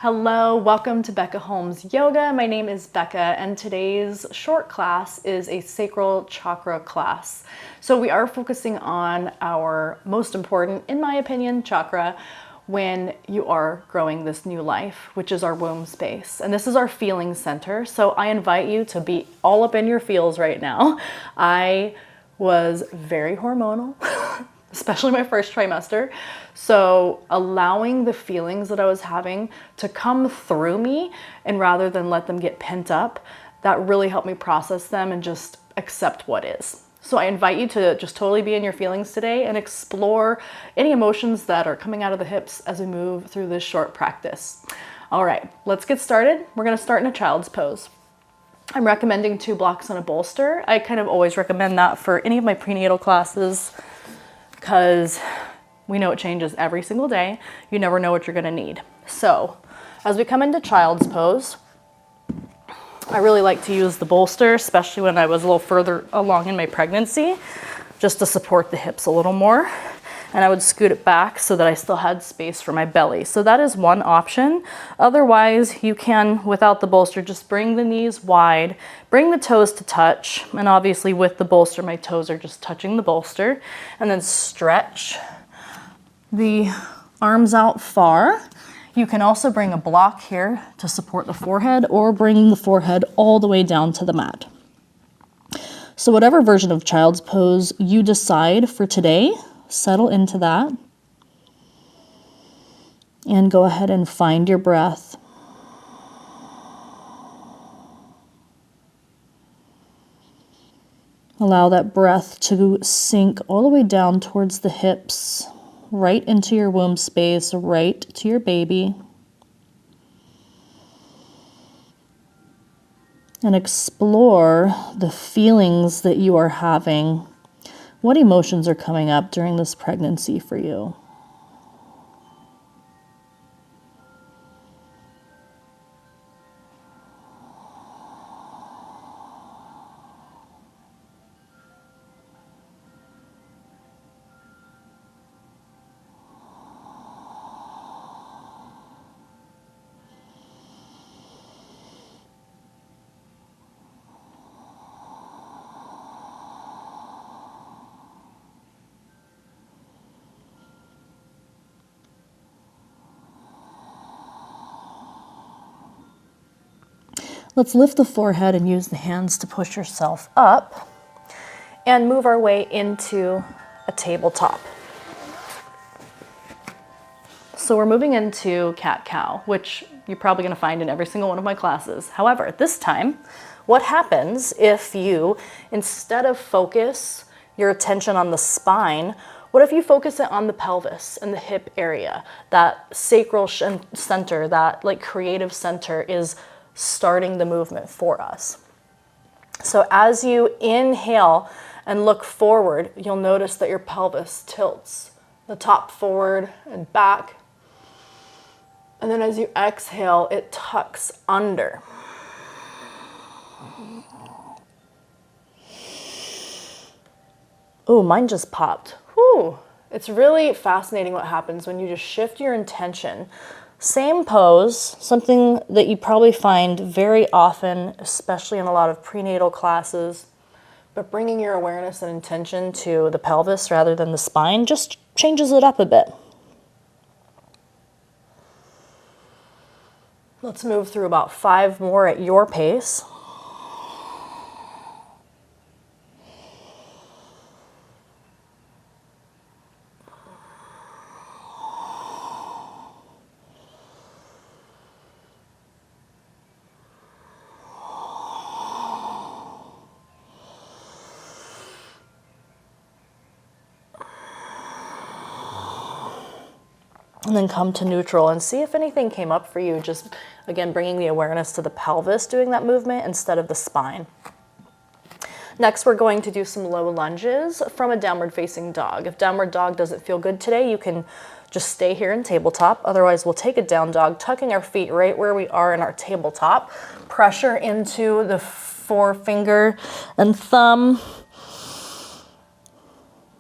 Hello, welcome to Becca Holmes Yoga. My name is Becca and today's short class is a sacral chakra class. So we are focusing on our most important, in my opinion, chakra when you are growing this new life, which is our womb space. And this is our feeling center. So I invite you to be all up in your feels right now. I was very hormonal, especially my first trimester. So allowing the feelings that I was having to come through me and rather than let them get pent up, that really helped me process them and just accept what is. So I invite you to just totally be in your feelings today and explore any emotions that are coming out of the hips as we move through this short practice. All right, let's get started. We're gonna start in a child's pose. I'm recommending 2 blocks on a bolster. I kind of always recommend that for any of my prenatal classes because we know it changes every single day. You never know what you're gonna need. So as we come into child's pose, I really like to use the bolster, especially when I was a little further along in my pregnancy, just to support the hips a little more. And I would scoot it back so that I still had space for my belly. So that is one option. Otherwise, you can, without the bolster, just bring the knees wide, bring the toes to touch. And obviously with the bolster, my toes are just touching the bolster. And then stretch the arms out far. You can also bring a block here to support the forehead or bring the forehead all the way down to the mat. So whatever version of child's pose you decide for today, settle into that and go ahead and find your breath. Allow that breath to sink all the way down towards the hips, right into your womb space, right to your baby. And explore the feelings that you are having. What emotions are coming up during this pregnancy for you? Let's lift the forehead and use the hands to push yourself up and move our way into a tabletop. So we're moving into cat-cow, which you're probably going to find in every single one of my classes. However, this time, what happens if you, instead of focus your attention on the spine, what if you focus it on the pelvis and the hip area? That sacral center, that like creative center is starting the movement for us. So as you inhale and look forward, you'll notice that your pelvis tilts the top forward and back. And then as you exhale, it tucks under. Oh, mine just popped. Whew. It's really fascinating what happens when you just shift your intention. Same pose, something that you probably find very often, especially in a lot of prenatal classes, but bringing your awareness and intention to the pelvis rather than the spine just changes it up a bit. Let's move through about 5 more at your pace. And then come to neutral and see if anything came up for you. Just, again, bringing the awareness to the pelvis, doing that movement instead of the spine. Next, we're going to do some low lunges from a downward facing dog. If downward dog doesn't feel good today, you can just stay here in tabletop. Otherwise, we'll take a down dog, tucking our feet right where we are in our tabletop. Pressure into the forefinger and thumb,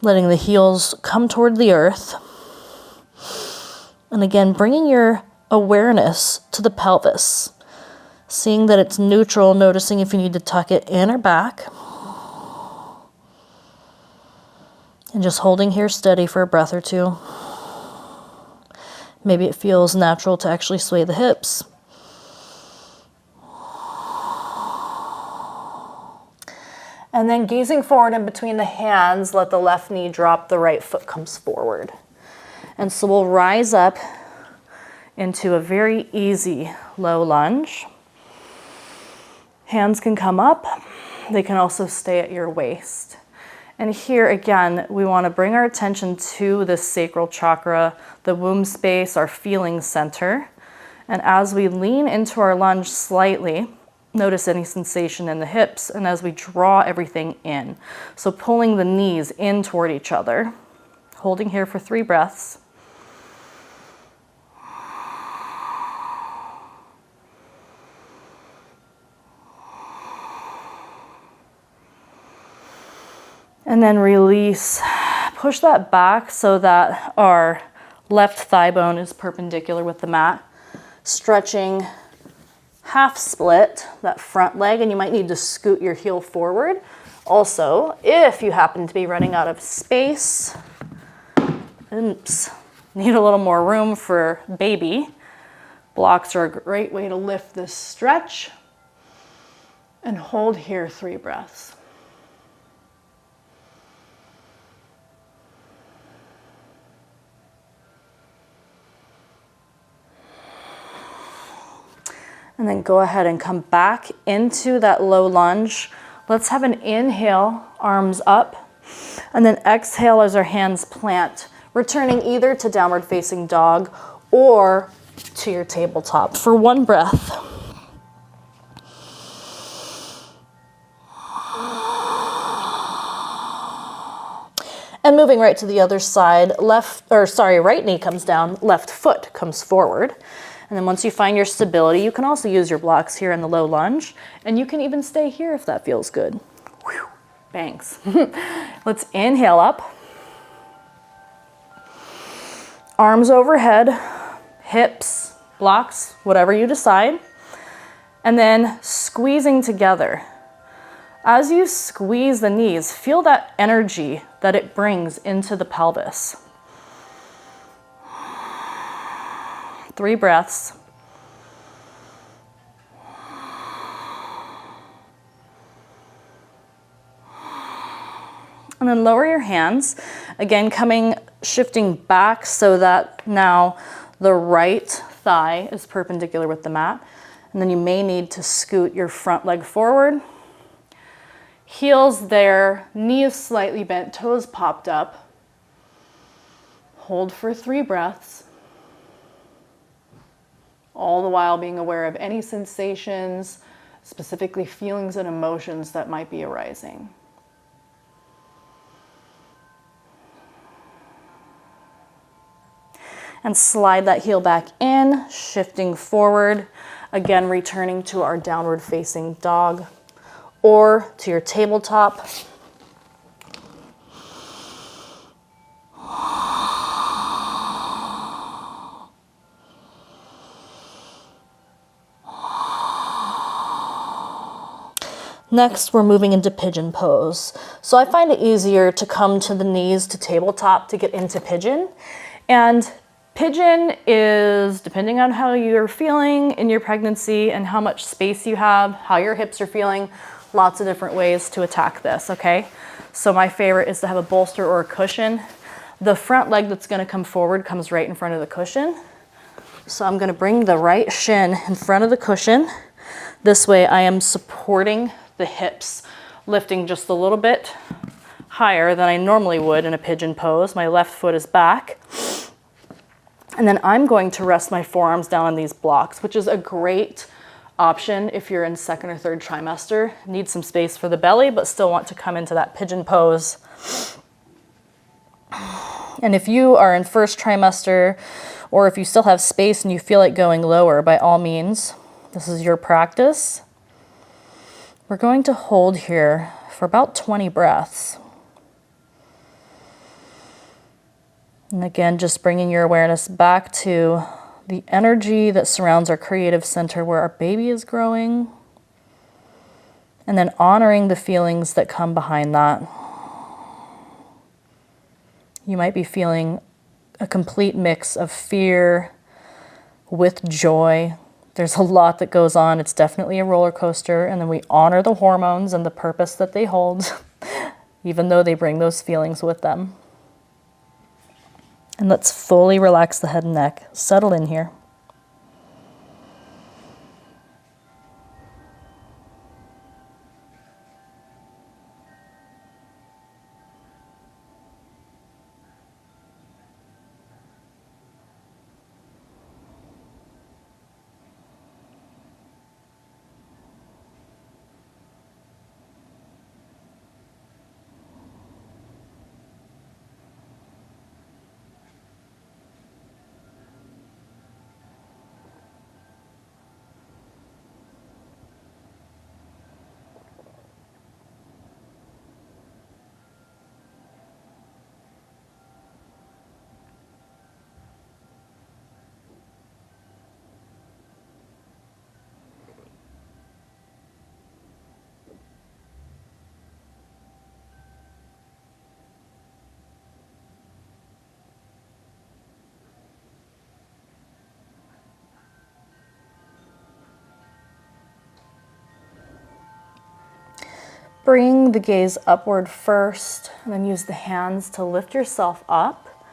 letting the heels come toward the earth. And again, bringing your awareness to the pelvis, seeing that it's neutral, noticing if you need to tuck it in or back, and just holding here steady for a breath or two. Maybe it feels natural to actually sway the hips. And then gazing forward in between the hands, let the left knee drop, the right foot comes forward. And so we'll rise up into a very easy low lunge. Hands can come up. They can also stay at your waist. And here again, we want to bring our attention to the sacral chakra, the womb space, our feeling center. And as we lean into our lunge slightly, notice any sensation in the hips, and as we draw everything in. So pulling the knees in toward each other, holding here for 3 breaths. And then release. Push that back so that our left thigh bone is perpendicular with the mat. Stretching half split that front leg, and you might need to scoot your heel forward. Also, if you happen to be running out of space, need a little more room for baby, blocks are a great way to lift this stretch. And hold here 3 breaths. And then go ahead and come back into that low lunge. Let's have an inhale, arms up, and then exhale as our hands plant, returning either to downward facing dog or to your tabletop for 1 breath. And moving right to the other side, right knee comes down, left foot comes forward. And then once you find your stability, you can also use your blocks here in the low lunge, and you can even stay here if that feels good. Whew, bangs. Let's inhale up. Arms overhead, hips, blocks, whatever you decide. And then squeezing together. As you squeeze the knees, feel that energy that it brings into the pelvis. 3 breaths. And then lower your hands. Again, shifting back so that now the right thigh is perpendicular with the mat. And then you may need to scoot your front leg forward. Heels there, knees slightly bent, toes popped up. Hold for 3 breaths. All the while being aware of any sensations, specifically feelings and emotions that might be arising. And slide that heel back in, shifting forward. Again, returning to our downward facing dog or to your tabletop. Next, we're moving into pigeon pose. So I find it easier to come to the knees to tabletop to get into pigeon. And pigeon is, depending on how you're feeling in your pregnancy and how much space you have, how your hips are feeling, lots of different ways to attack this, okay? So my favorite is to have a bolster or a cushion. The front leg that's gonna come forward comes right in front of the cushion. So I'm gonna bring the right shin in front of the cushion. This way I am supporting the hips, lifting just a little bit higher than I normally would in a pigeon pose. My left foot is back. And then I'm going to rest my forearms down on these blocks, which is a great option if you're in 2nd or 3rd trimester. Need some space for the belly, but still want to come into that pigeon pose. And if you are in 1st trimester, or if you still have space and you feel like going lower, by all means, this is your practice. We're going to hold here for about 20 breaths. And again, just bringing your awareness back to the energy that surrounds our creative center where our baby is growing, and then honoring the feelings that come behind that. You might be feeling a complete mix of fear with joy. There's a lot that goes on. It's definitely a roller coaster, and then we honor the hormones and the purpose that they hold, even though they bring those feelings with them. And let's fully relax the head and neck. Settle in here. Bring the gaze upward first, and then use the hands to lift yourself up.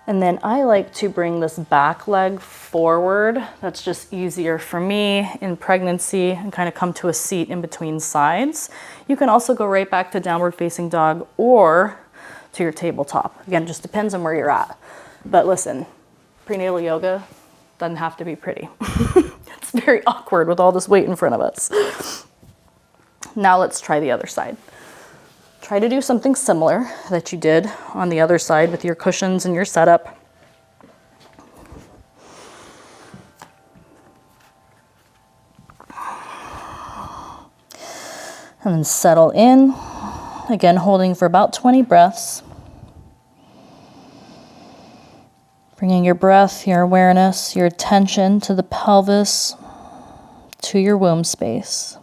And then I like to bring this back leg forward. That's just easier for me in pregnancy, and kind of come to a seat in between sides. You can also go right back to downward facing dog or to your tabletop. Again, it just depends on where you're at. But listen, prenatal yoga doesn't have to be pretty. It's very awkward with all this weight in front of us. Now let's try the other side. Try to do something similar that you did on the other side with your cushions and your setup. And then settle in. Again, holding for about 20 breaths. Bringing your breath, your awareness, your attention to the pelvis, to your womb space.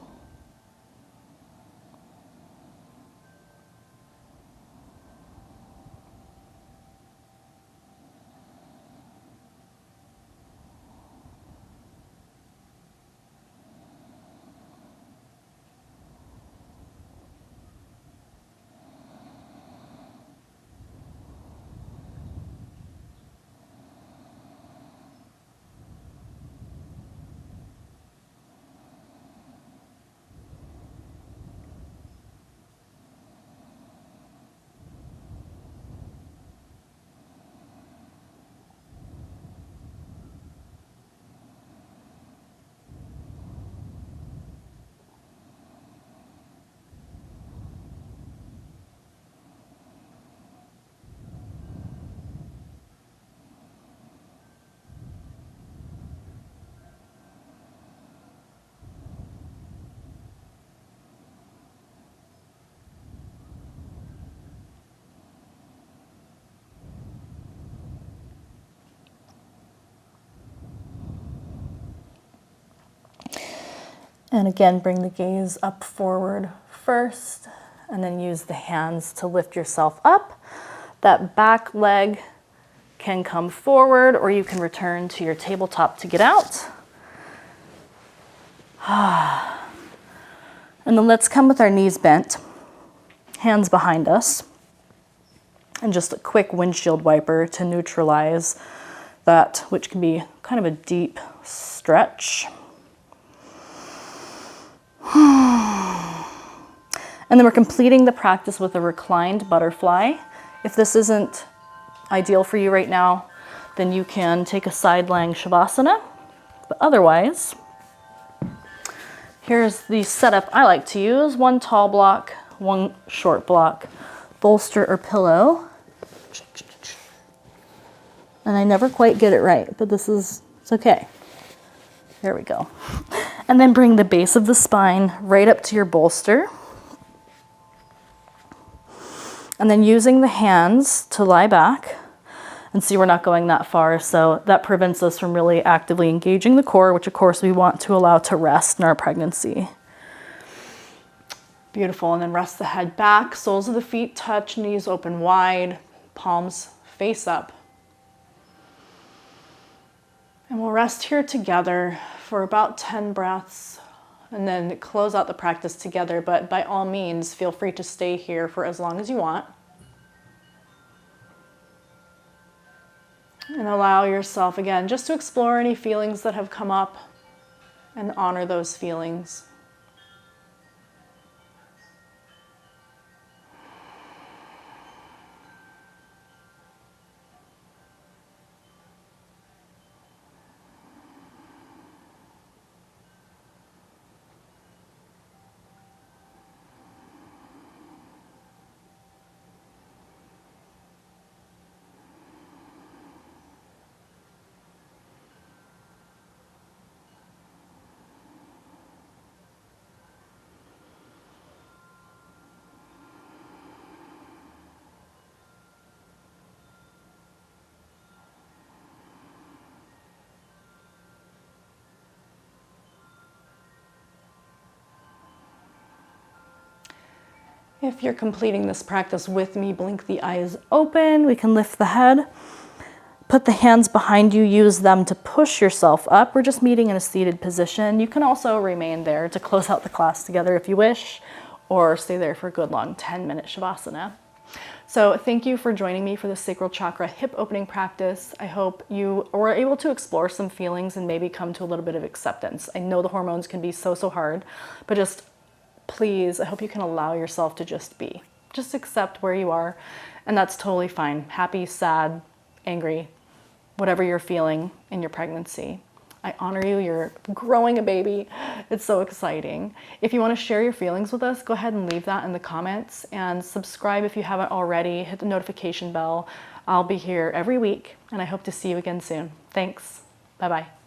And again, bring the gaze up forward first, and then use the hands to lift yourself up. That back leg can come forward, or you can return to your tabletop to get out. And then let's come with our knees bent, hands behind us, and just a quick windshield wiper to neutralize that, which can be kind of a deep stretch. And then we're completing the practice with a reclined butterfly. If this isn't ideal for you right now, then you can take a side lying shavasana. But otherwise, here's the setup I like to use. One tall block, one short block, bolster or pillow. And I never quite get it right, but it's okay. There we go. And then bring the base of the spine right up to your bolster. And then using the hands to lie back. And see, we're not going that far, so that prevents us from really actively engaging the core, which of course we want to allow to rest in our pregnancy. Beautiful, and then rest the head back, soles of the feet touch, knees open wide, palms face up. And we'll rest here together for about 10 breaths and then close out the practice together, but by all means, feel free to stay here for as long as you want. And allow yourself, again, just to explore any feelings that have come up and honor those feelings. If you're completing this practice with me, blink the eyes open. We can lift the head. Put the hands behind you. Use them to push yourself up. We're just meeting in a seated position. You can also remain there to close out the class together if you wish, or stay there for a good long 10-minute Shavasana. So thank you for joining me for the sacral chakra hip opening practice. I hope you were able to explore some feelings and maybe come to a little bit of acceptance. I know the hormones can be so hard, but just please, I hope you can allow yourself to just be. Just accept where you are, and that's totally fine. Happy, sad, angry, whatever you're feeling in your pregnancy. I honor you, you're growing a baby. It's so exciting. If you want to share your feelings with us, go ahead and leave that in the comments, and subscribe if you haven't already. Hit the notification bell. I'll be here every week, and I hope to see you again soon. Thanks. Bye-bye.